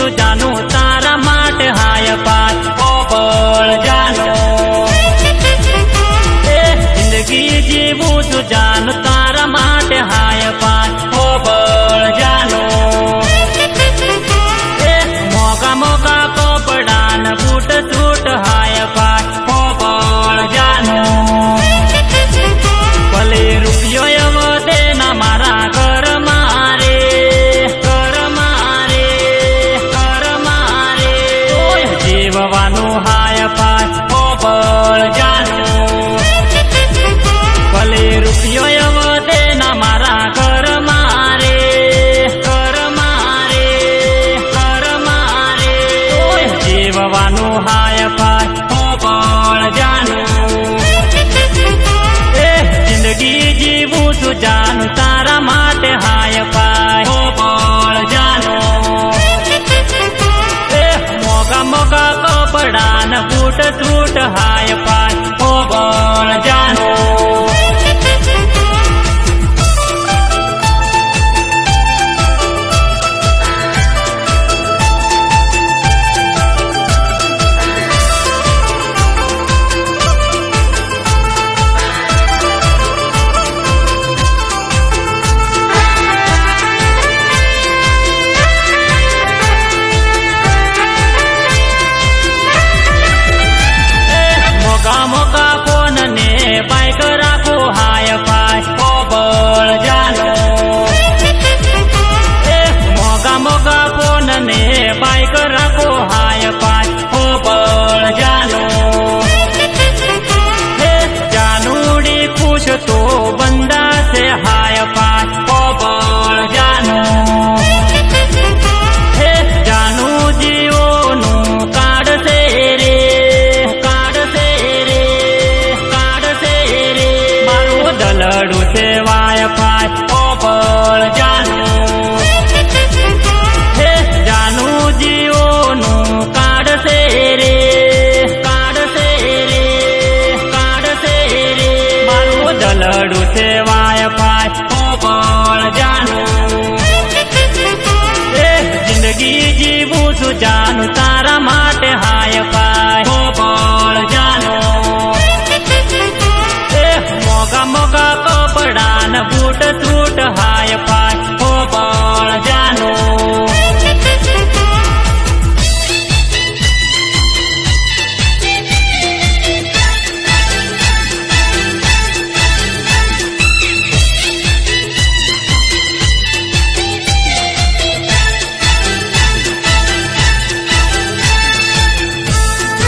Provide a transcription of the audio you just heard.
છું જાનું તારા માટે હાય પાય ઓબળ જાનું જિંદગી જીવું છું જાનું તારા માટે હાય પાય ઓબળ જાનું મોગા મોગા કપડાન બૂટ છૂટ હાય પાય ઓબળ જાનું ભલે રૂપિયો એવો દે ના મારા ઘર મારે જીવવાનું હાય પાય ઓબળ જાનું ભલે રૂપિયો એવો દે ના મારા ઘર મારે જીવવાનું હાય પાય ઓબળ જાનું જિંદગી જીવું છું જાનું તારા માટે હાય પાય ઓબળ જાનું મોગા મોગા કપડાન બૂટ છૂટ હાય પાય ઓબળ જાનું મોગા ફોન ને બાઈક રાખો હાય પાય ઓબળ જાનું મોગા મોગા ફોન ને બાઈક રાખો હાય પાય ઓબળ જાનું જાનુડી ખુશ તો બંદા છે હાય પાય ઓબળ જાનું જાનું જીઓનું કાઢશે રે દલડું છે વાય પાય ઓબળ જાનું જાનું જીઓનું કાઢશે રે મારું દલડું છે વાય પાય ઓબળ જાનું જિંદગી જીવું છું જાનું